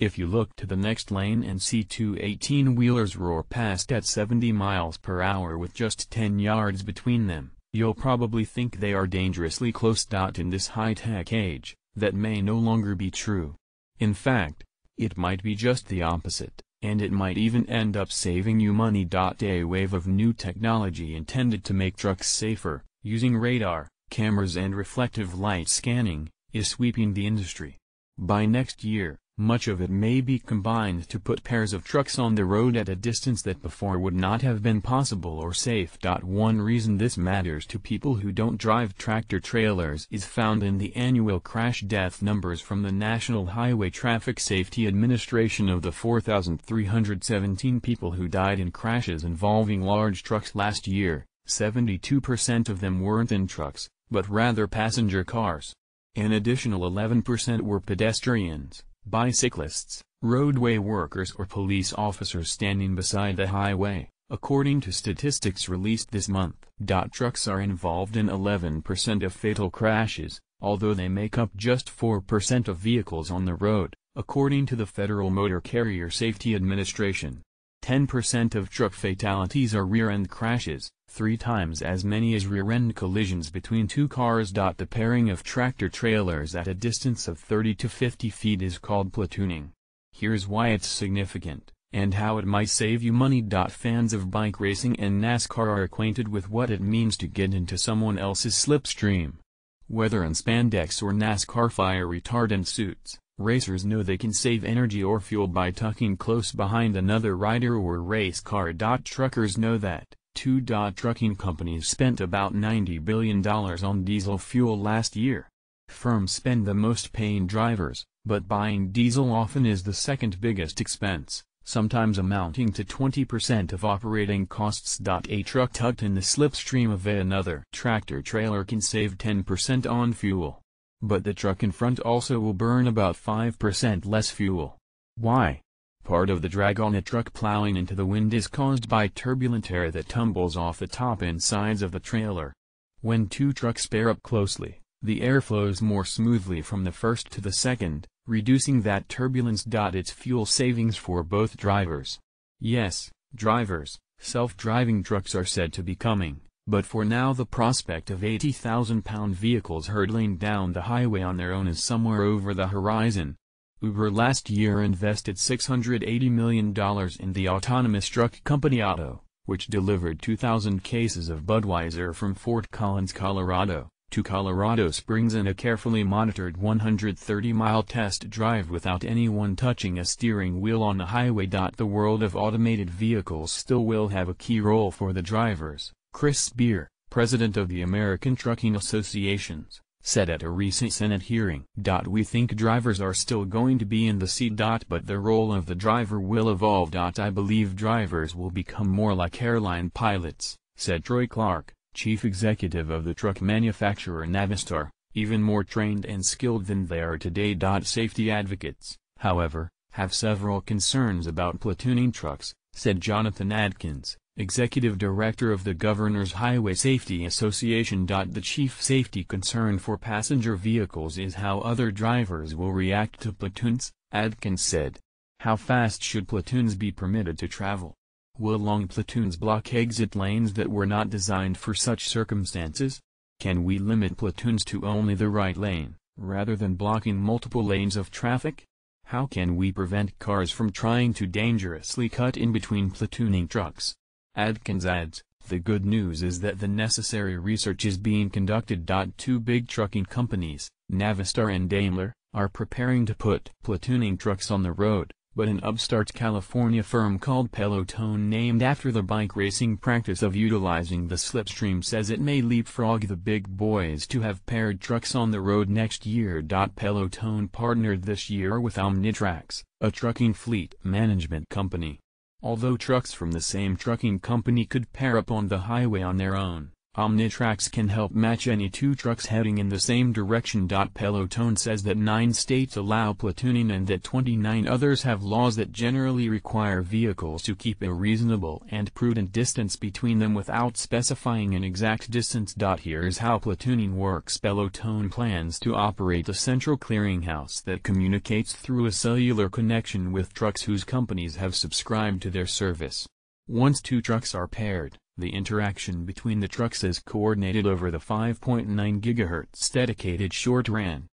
If you look to the next lane and see two 18-wheelers roar past at 70 miles per hour with just 10 yards between them, you'll probably think they are dangerously close. In this high-tech age, that may no longer be true. In fact, it might be just the opposite, and it might even end up saving you money. A wave of new technology intended to make trucks safer, using radar, cameras and reflective light scanning, is sweeping the industry. By next year, much of it may be combined to put pairs of trucks on the road at a distance that before would not have been possible or safe. One reason this matters to people who don't drive tractor-trailers is found in the annual crash death numbers from the National Highway Traffic Safety Administration. Of the 4,317 people who died in crashes involving large trucks last year, 72% of them weren't in trucks, but rather passenger cars. An additional 11% were pedestrians, bicyclists, roadway workers or police officers standing beside the highway, according to statistics released this month. Trucks are involved in 11% of fatal crashes, although they make up just 4% of vehicles on the road, according to the Federal Motor Carrier Safety Administration. 10% of truck fatalities are rear-end crashes, 3 times as many as rear-end collisions between two cars. The pairing of tractor-trailers at a distance of 30 to 50 feet is called platooning. Here's why it's significant, and how it might save you money. Fans of bike racing and NASCAR are acquainted with what it means to get into someone else's slipstream. Whether in spandex or NASCAR fire retardant suits, racers know they can save energy or fuel by tucking close behind another rider or race car. Truckers know that. Trucking companies spent about $90 billion on diesel fuel last year. Firms spend the most paying drivers, but buying diesel often is the second biggest expense, sometimes amounting to 20% of operating costs. A truck tucked in the slipstream of another tractor-trailer can save 10% on fuel. But the truck in front also will burn about 5% less fuel. Why? Part of the drag on a truck plowing into the wind is caused by turbulent air that tumbles off the top and sides of the trailer. When two trucks pair up closely, the air flows more smoothly from the first to the second, reducing that turbulence. It's fuel savings for both drivers. Yes, drivers, self-driving trucks are said to be coming, but for now the prospect of 80,000-pound vehicles hurtling down the highway on their own is somewhere over the horizon. Uber last year invested $680 million in the autonomous truck company Otto, which delivered 2,000 cases of Budweiser from Fort Collins, Colorado, to Colorado Springs in a carefully monitored 130-mile test drive without anyone touching a steering wheel on the highway. The world of automated vehicles still will have a key role for the drivers, Chris Spear, president of the American Trucking Associations, said at a recent Senate hearing. We think drivers are still going to be in the seat. But the role of the driver will evolve. I believe drivers will become more like airline pilots, said Troy Clark, chief executive of the truck manufacturer Navistar, even more trained and skilled than they are today. Safety advocates, however, have several concerns about platooning trucks, said Jonathan Adkins, executive director of the Governor's Highway Safety Association. The chief safety concern for passenger vehicles is how other drivers will react to platoons, Adkins said. How fast should platoons be permitted to travel? Will long platoons block exit lanes that were not designed for such circumstances? Can we limit platoons to only the right lane, rather than blocking multiple lanes of traffic? How can we prevent cars from trying to dangerously cut in between platooning trucks? Adkins adds, the good news is that the necessary research is being conducted. Two big trucking companies, Navistar and Daimler, are preparing to put platooning trucks on the road, but an upstart California firm called Peloton, named after the bike racing practice of utilizing the slipstream, says it may leapfrog the big boys to have paired trucks on the road next year. Peloton partnered this year with Omnitrax, a trucking fleet management company. Although trucks from the same trucking company could pair up on the highway on their own, Omnitrax can help match any two trucks heading in the same direction. Peloton says that 9 states allow platooning and that 29 others have laws that generally require vehicles to keep a reasonable and prudent distance between them without specifying an exact distance. Here's how platooning works. Peloton plans to operate a central clearinghouse that communicates through a cellular connection with trucks whose companies have subscribed to their service. Once two trucks are paired, the interaction between the trucks is coordinated over the 5.9 GHz dedicated short RAN.